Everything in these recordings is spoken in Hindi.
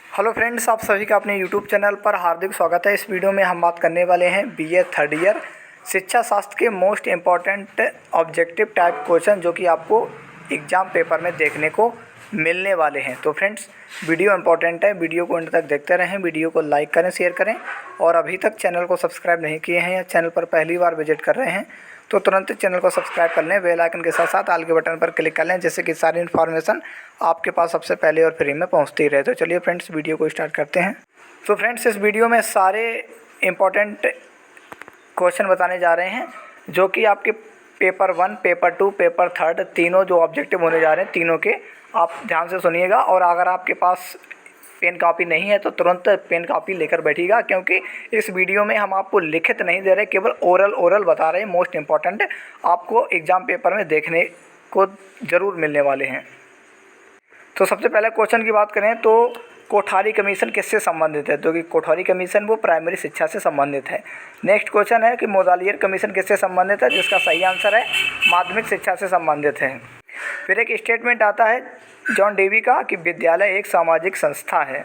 हेलो फ्रेंड्स, आप सभी का अपने यूट्यूब चैनल पर हार्दिक स्वागत है। इस वीडियो में हम बात करने वाले हैं बीए थर्ड ईयर शिक्षा शास्त्र के most important objective type question जो कि आपको एग्ज़ाम पेपर में देखने को मिलने वाले हैं। तो फ्रेंड्स, वीडियो इंपॉर्टेंट है, वीडियो को अंत तक देखते रहें, वीडियो को लाइक करें, शेयर करें और अभी तक चैनल को सब्सक्राइब नहीं किए हैं या चैनल पर पहली बार विजिट कर रहे हैं तो तुरंत चैनल को सब्सक्राइब कर लें, बेल आइकन के साथ साथ ऑल के बटन पर क्लिक कर लें, जिससे कि सारी इन्फॉर्मेशन आपके पास सबसे पहले और फ्री में पहुंचती रहे। तो चलिए फ्रेंड्स, वीडियो को स्टार्ट करते हैं। तो फ्रेंड्स, इस वीडियो में सारे इम्पोर्टेंट क्वेश्चन बताने जा रहे हैं जो कि आपके पेपर 1, पेपर 2, पेपर 3 तीनों जो ऑब्जेक्टिव होने जा रहे हैं, तीनों के आप ध्यान से सुनिएगा। और अगर आपके पास पेन कॉपी नहीं है तो तुरंत पेन कॉपी लेकर बैठिएगा, क्योंकि इस वीडियो में हम आपको लिखित नहीं दे रहे, केवल ओरल बता रहे हैं। मोस्ट इम्पॉर्टेंट आपको एग्ज़ाम पेपर में देखने को ज़रूर मिलने वाले हैं। तो सबसे पहले क्वेश्चन की बात करें तो कोठारी कमीशन किससे संबंधित है? तो कि कोठारी कमीशन वो प्राइमरी शिक्षा से संबंधित है। नेक्स्ट क्वेश्चन है कि मोदालियर कमीशन किससे संबंधित है? जिसका सही आंसर है माध्यमिक शिक्षा से संबंधित है। फिर एक स्टेटमेंट आता है जॉन डेवी का कि विद्यालय एक सामाजिक संस्था है।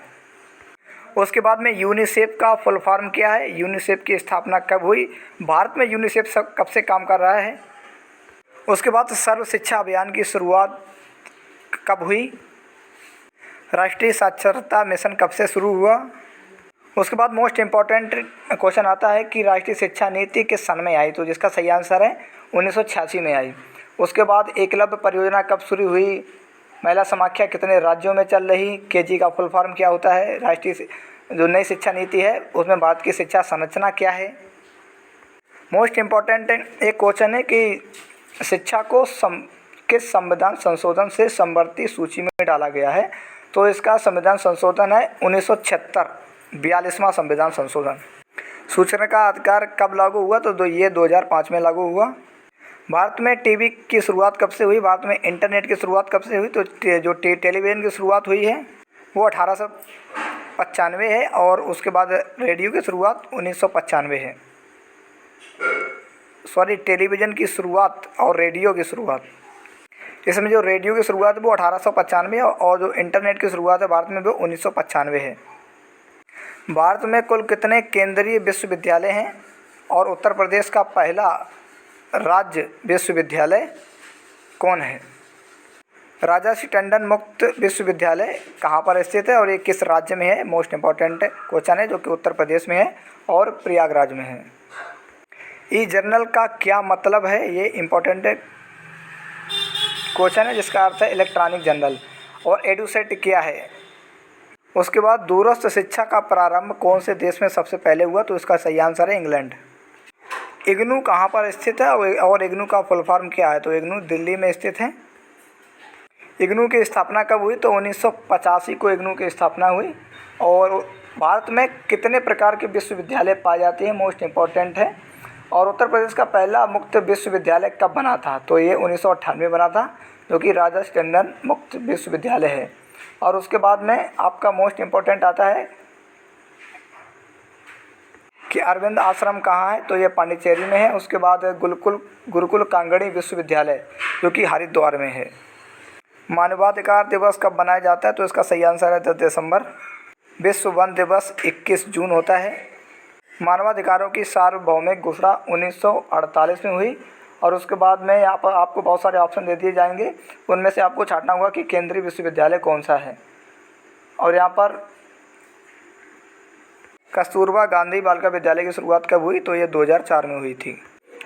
उसके बाद में यूनिसेफ का फुल फॉर्म क्या है? यूनिसेफ की स्थापना कब हुई? भारत में यूनिसेफ कब से काम कर रहा है? उसके बाद सर्व शिक्षा अभियान की शुरुआत कब हुई? राष्ट्रीय साक्षरता मिशन कब से शुरू हुआ? उसके बाद मोस्ट इम्पॉर्टेंट क्वेश्चन आता है कि राष्ट्रीय शिक्षा नीति किस सन में आई? तो जिसका सही आंसर है 1986 में आई। उसके बाद एकलव्य परियोजना कब शुरू हुई? महिला समाख्या कितने राज्यों में चल रही? केजी का फुल फॉर्म क्या होता है? राष्ट्रीय जो नई शिक्षा नीति है उसमें भारत की शिक्षा संरचना क्या है? मोस्ट इम्पॉर्टेंट एक क्वेश्चन है कि शिक्षा को किस संविधान संशोधन से समवर्ती सूची में डाला गया है? तो इसका संविधान संशोधन है 1976, 42वां संविधान संशोधन। सूचना का अधिकार कब लागू हुआ? तो ये 2005 में लागू हुआ। भारत में टीवी की शुरुआत कब से हुई? भारत में इंटरनेट की शुरुआत कब से हुई? तो जो टेलीविज़न की शुरुआत हुई है वो 1895 है और उसके बाद रेडियो की शुरुआत 1995 है। सॉरी, टेलीविज़न की शुरुआत और रेडियो की शुरुआत, इसमें जो रेडियो की शुरुआत है वो 1895 है और जो इंटरनेट की शुरुआत है भारत में वो 1995 है। भारत में कुल कितने केंद्रीय विश्वविद्यालय हैं? और उत्तर प्रदेश का पहला राज्य विश्वविद्यालय कौन है? राजासी टंडन मुक्त विश्वविद्यालय कहाँ पर स्थित है और ये किस राज्य में है? मोस्ट इम्पॉर्टेंट क्वेश्चन है जो कि उत्तर प्रदेश में है और प्रयागराज में है। ई जर्नल का क्या मतलब है? ये इम्पोर्टेंट क्वेश्चन है जिसका अर्थ है इलेक्ट्रॉनिक जर्नल। और एडुसेट क्या है? उसके बाद दूरस्थ शिक्षा का प्रारंभ कौन से देश में सबसे पहले हुआ? तो इसका सही आंसर है इंग्लैंड। इग्नू कहाँ पर स्थित है और इग्नू का फुल फॉर्म क्या है? तो इग्नू दिल्ली में स्थित है। इग्नू की स्थापना कब हुई? तो 1985 को इग्नू की स्थापना हुई। और भारत में कितने प्रकार के विश्वविद्यालय पाए जाते हैं? मोस्ट इम्पॉर्टेंट है। और उत्तर प्रदेश का पहला मुक्त विश्वविद्यालय कब बना था? तो ये 1998 में बना था, जो कि राजासी टंडन मुक्त विश्वविद्यालय है। और उसके बाद में आपका मोस्ट इम्पॉर्टेंट आता है कि अरविंद आश्रम कहाँ है? तो ये पांडिचेरी में है। उसके बाद गुरुकुल कांगड़ी विश्वविद्यालय जो कि हरिद्वार में है। मानवाधिकार दिवस कब मनाया जाता है? तो इसका सही आंसर है 10 दिसंबर। विश्व वन दिवस 21 जून होता है। मानवाधिकारों की सार्वभौमिक घोषणा 1948 में हुई। और उसके बाद में यहाँ पर आपको बहुत सारे ऑप्शन दे दिए जाएंगे, उनमें से आपको छांटना होगा कि केंद्रीय विश्वविद्यालय कौन सा है। और यहाँ पर कस्तूरबा गांधी बालिका विद्यालय की शुरुआत कब हुई? तो ये 2004 में हुई थी।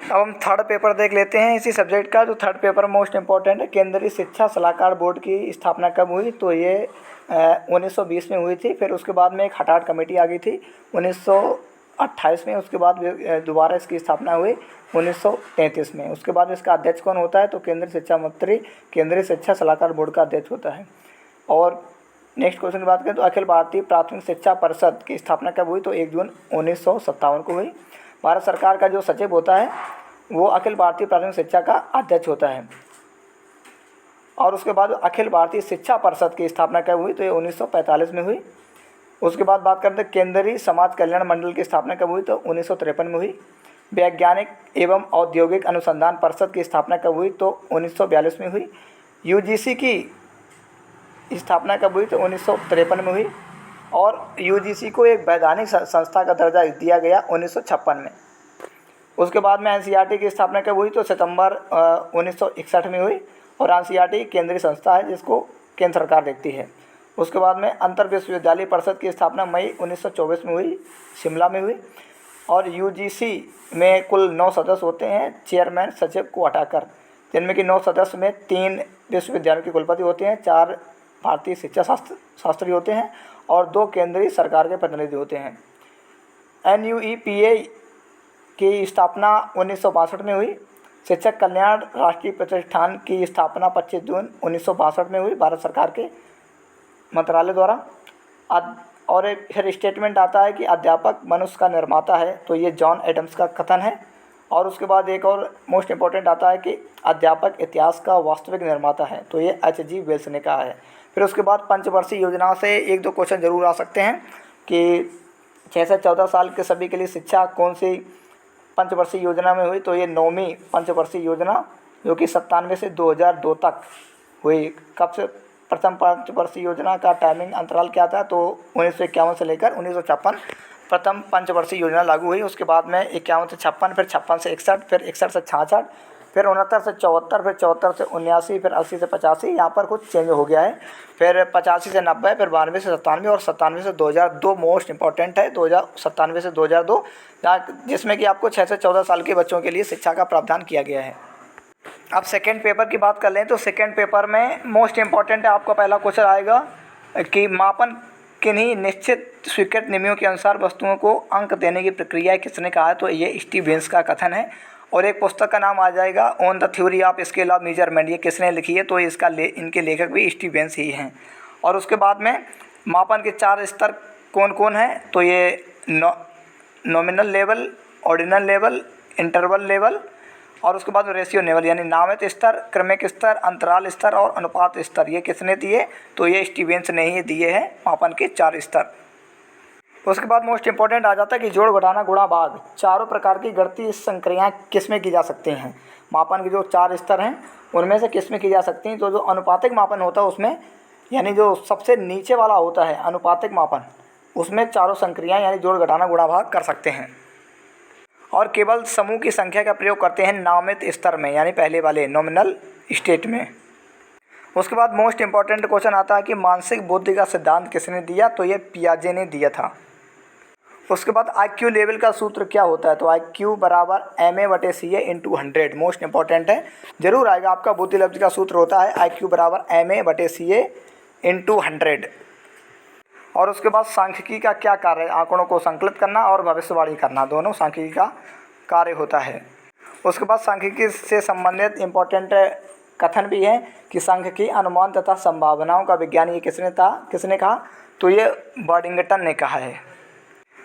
अब हम थर्ड पेपर देख लेते हैं इसी सब्जेक्ट का। जो थर्ड पेपर मोस्ट इम्पॉर्टेंट है, केंद्रीय शिक्षा सलाहकार बोर्ड की स्थापना कब हुई? तो ये 1920 में हुई थी। फिर उसके बाद में एक हठात कमेटी आ गई थी 1928 में। उसके बाद दोबारा इसकी स्थापना हुई 1933 में। उसके बाद इसका अध्यक्ष कौन होता है? तो केंद्रीय शिक्षा मंत्री केंद्रीय शिक्षा सलाहकार बोर्ड का अध्यक्ष होता है। और नेक्स्ट क्वेश्चन की बात करें तो अखिल भारतीय प्राथमिक शिक्षा परिषद की स्थापना कब हुई? तो 1 जून 1957 को हुई। भारत सरकार का जो सचिव होता है वो अखिल भारतीय प्राथमिक शिक्षा का अध्यक्ष होता है। और उसके बाद अखिल भारतीय शिक्षा परिषद की स्थापना कब हुई? तो ये 1945 में हुई। उसके बाद बात करते हैं केंद्रीय समाज कल्याण मंडल की स्थापना कब हुई? तो 1953 में हुई। वैज्ञानिक एवं औद्योगिक अनुसंधान परिषद की स्थापना कब हुई? तो 1942 में हुई। यूजीसी की स्थापना कब हुई? तो 1953 में हुई। और यूजीसी को एक वैधानिक संस्था का दर्जा दिया गया 1956 में। उसके बाद में एनसीईआरटी की स्थापना कब हुई, तो सितंबर 1961 में हुई। और एनसीईआरटी केंद्रीय संस्था है जिसको केंद्र सरकार देखती है। उसके बाद में अंतर विश्वविद्यालय परिषद की स्थापना मई 1924 में हुई, शिमला में हुई। और यूजीसी में कुल 9 सदस्य होते हैं, चेयरमैन सचिव को हटाकर, जिनमें कि 9 सदस्य में 3 विश्वविद्यालयों के कुलपति होते हैं, 4 भारतीय शिक्षा शास्त्री होते हैं और 2 केंद्रीय सरकार के प्रतिनिधि होते हैं। NUEPA की स्थापना 1962 में हुई। शिक्षक कल्याण राष्ट्रीय प्रतिष्ठान की स्थापना 25 जून 1962 में हुई भारत सरकार के मंत्रालय द्वारा। और एक फिर स्टेटमेंट आता है कि अध्यापक मनुष्य का निर्माता है, तो ये जॉन एडम्स का कथन है। और उसके बाद एक और मोस्ट इम्पोर्टेंट आता है कि अध्यापक इतिहास का वास्तविक निर्माता है, तो ये H.G. वेल्स ने कहा है। फिर उसके बाद पंचवर्षीय योजना से 1-2 क्वेश्चन जरूर आ सकते हैं कि 6 से 14 साल के सभी के लिए शिक्षा कौन सी पंचवर्षीय योजना में हुई, तो ये 9वीं पंचवर्षीय योजना जो कि 97 से 2002 तक हुई। कब से प्रथम पंचवर्षीय योजना का टाइमिंग अंतराल क्या था, तो 1951 से लेकर 1956 प्रथम पंचवर्षीय योजना लागू हुई। उसके बाद में 51 से 56, फिर 56 से 61, फिर 61 से 66, फिर 69 से 74, फिर 74 से 79, फिर 80 से 85। यहाँ पर कुछ चेंज हो गया है। फिर 85 से 90, फिर 92 से 97 और 97 से 2002 मोस्ट इंपॉर्टेंट है। 97 से 2002 जिसमें कि आपको 6 से 14 साल के बच्चों के लिए शिक्षा का प्रावधान किया गया है। अब सेकेंड पेपर की बात कर लें तो सेकेंड पेपर में मोस्ट इम्पॉर्टेंट है, आपका पहला क्वेश्चन आएगा कि मापन किन्हीं निश्चित स्वीकृत नियमों के अनुसार वस्तुओं को अंक देने की प्रक्रिया किसने कहा है, तो ये स्टीवेंस का कथन है। और एक पुस्तक का नाम आ जाएगा on the theory of scale of measurement, ये किसने लिखी है, तो इसका इनके लेखक भी स्टीवेंस ही हैं। और उसके बाद में मापन के 4 स्तर कौन कौन हैं, तो ये nominal level, ordinal level, interval level और उसके बाद रेशियो लेवल, यानी नामित स्तर, क्रमिक स्तर, अंतराल स्तर और अनुपात स्तर, ये किसने दिए, तो ये स्टीवेंस ने ही दिए हैं मापन के 4 स्तर। उसके बाद मोस्ट इंपॉर्टेंट आ जाता है कि जोड़, घटाना, गुणा, भाग, चारों प्रकार की गणितीय संक्रियाएं किसमें की जा सकती हैं। मापन के जो 4 स्तर हैं उनमें से किसमें की जा सकती हैं, तो जो अनुपातिक मापन होता है उसमें, यानी जो सबसे नीचे वाला होता है अनुपातिक मापन, उसमें चारों संक्रियाएं यानी जोड़, घटाना, गुणा, भाग कर सकते हैं। और केवल समूह की संख्या का प्रयोग करते हैं नामित स्तर में, यानी पहले वाले नॉमिनल स्टेट में। उसके बाद मोस्ट इंपॉर्टेंट क्वेश्चन आता है कि मानसिक बुद्धि का सिद्धांत किसने दिया, तो ये पियाजे ने दिया था। उसके बाद IQ लेवल का सूत्र क्या होता है, तो IQ बराबर MA/CA × 100, मोस्ट इंपॉर्टेंट है, जरूर आएगा आपका। बुद्धि लब्धि का सूत्र होता है IQ बराबर MA/CA × 100। और उसके बाद सांख्यिकी का क्या कार्य है, आंकड़ों को संकलित करना और भविष्यवाणी करना, दोनों सांख्यिकी का कार्य होता है। उसके बाद सांख्यिकी से संबंधित इम्पोर्टेंट कथन भी है कि सांख्यिकी अनुमान तथा संभावनाओं का विज्ञान, ये किसने कहा, तो ये बर्डिंगटन ने कहा है।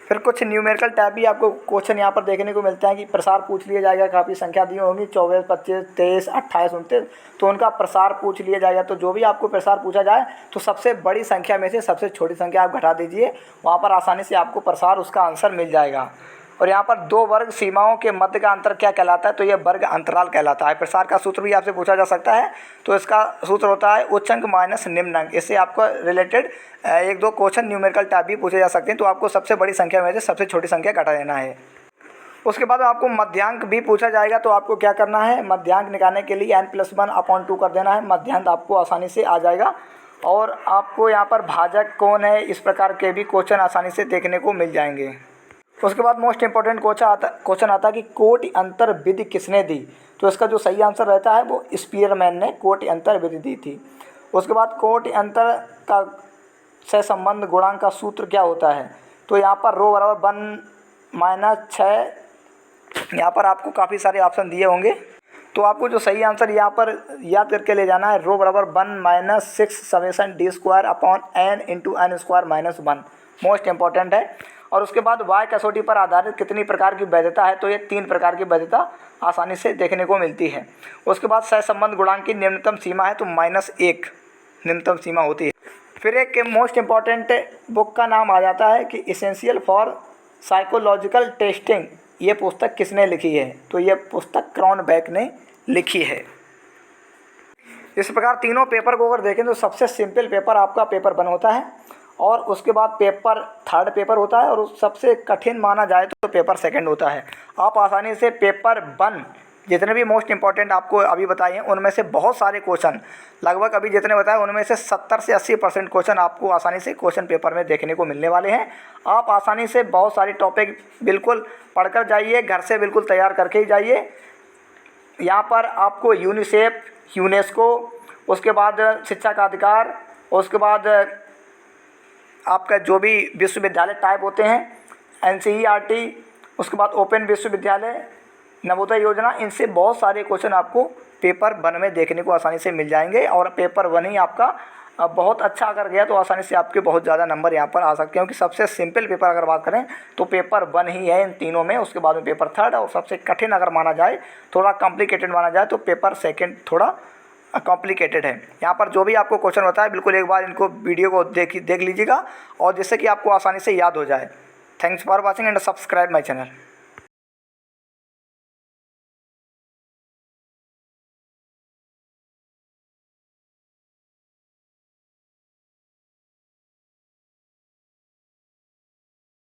फिर कुछ न्यूमेरिकल टाइप भी आपको क्वेश्चन यहाँ पर देखने को मिलते हैं कि प्रसार पूछ लिया जाएगा, काफ़ी संख्या दी होंगी 24, 25, 23, 28, 29, तो उनका प्रसार पूछ लिया जाएगा। तो जो भी आपको प्रसार पूछा जाए तो सबसे बड़ी संख्या में से सबसे छोटी संख्या आप घटा दीजिए, वहाँ पर आसानी से आपको प्रसार उसका आंसर मिल जाएगा। और यहाँ पर 2 वर्ग सीमाओं के मध्य का अंतर क्या कहलाता है, तो ये वर्ग अंतराल कहलाता है। प्रसार का सूत्र भी आपसे पूछा जा सकता है, तो इसका सूत्र होता है उच्च अंक माइनस निम्न अंक। इससे आपको रिलेटेड 1-2 क्वेश्चन न्यूमेरिकल टाइप भी पूछे जा सकते हैं, तो आपको सबसे बड़ी संख्या में से सबसे छोटी संख्या घटा देना है। उसके बाद आपको मध्यांक भी पूछा जाएगा, तो आपको क्या करना है, मध्यांक निकालने के लिए n+1/2 कर देना है, मध्यांक आपको आसानी से आ जाएगा। और आपको यहाँ पर भाजक कौन है, इस प्रकार के भी क्वेश्चन आसानी से देखने को मिल जाएंगे। उसके बाद मोस्ट इंपॉर्टेंट क्वेश्चन आता है कि कोटि अंतर विधि किसने दी, तो इसका जो सही आंसर रहता है वो स्पीयरमैन ने कोटि अंतर विधि दी थी। उसके बाद कोटि अंतर का से संबंध गुणांक का सूत्र क्या होता है, तो यहाँ पर रो बराबर 1-6, यहाँ पर आपको काफ़ी सारे ऑप्शन दिए होंगे, तो आपको जो सही आंसर यहाँ पर याद करके ले जाना है, रो बराबर 1-6 ∑d² /n × n²-1, most important है। और उसके बाद y कसौटी पर आधारित कितनी प्रकार की वैधता है, तो ये 3 प्रकार की वैधता आसानी से देखने को मिलती है। उसके बाद सहसंबंध गुणांक की न्यूनतम सीमा है, तो -1 न्यूनतम सीमा होती है। फिर एक मोस्ट इंपॉर्टेंट बुक का नाम आ जाता है कि इसेंशियल फॉर साइकोलॉजिकल टेस्टिंग, ये पुस्तक किसने लिखी है, तो ये पुस्तक क्रॉनबेक ने लिखी है। इस प्रकार तीनों पेपर को अगर देखें तो सबसे सिंपल पेपर आपका पेपर 1 होता है। और उसके बाद पेपर थर्ड पेपर होता है, और सबसे कठिन माना जाए तो पेपर सेकंड होता है। आप आसानी से पेपर 1 जितने भी मोस्ट इंपॉर्टेंट आपको अभी बताए हैं उनमें से बहुत सारे क्वेश्चन, लगभग अभी जितने बताए उनमें से 70 से 80% क्वेश्चन आपको आसानी से क्वेश्चन पेपर में देखने को मिलने वाले हैं। आप आसानी से बहुत सारी टॉपिक बिल्कुल पढ़कर जाइए, घर से बिल्कुल तैयार करके ही जाइए। यहाँ पर आपको यूनिसेफ, यूनेस्को, उसके बाद शिक्षा का अधिकार, उसके बाद आपका जो भी विश्वविद्यालय टाइप होते हैं, NCERT, उसके बाद ओपन विश्वविद्यालय, नवोदय योजना, इनसे बहुत सारे क्वेश्चन आपको पेपर 1 में देखने को आसानी से मिल जाएंगे। और पेपर 1 ही आपका बहुत अच्छा अगर गया तो आसानी से आपके बहुत ज़्यादा नंबर यहाँ पर आ सकते हैं, क्योंकि सबसे सिंपल पेपर अगर बात करें तो पेपर 1 ही है इन तीनों में। उसके बाद में पेपर थर्ड, और सबसे कठिन अगर माना जाए, थोड़ा कॉम्प्लिकेटेड माना जाए तो पेपर सेकंड थोड़ा कॉम्प्लिकेटेड है। यहाँ पर जो भी आपको क्वेश्चन बताया बिल्कुल एक बार इनको वीडियो को देख लीजिएगा, और जिससे कि आपको आसानी से याद हो जाए। Thanks for watching and subscribe my channel.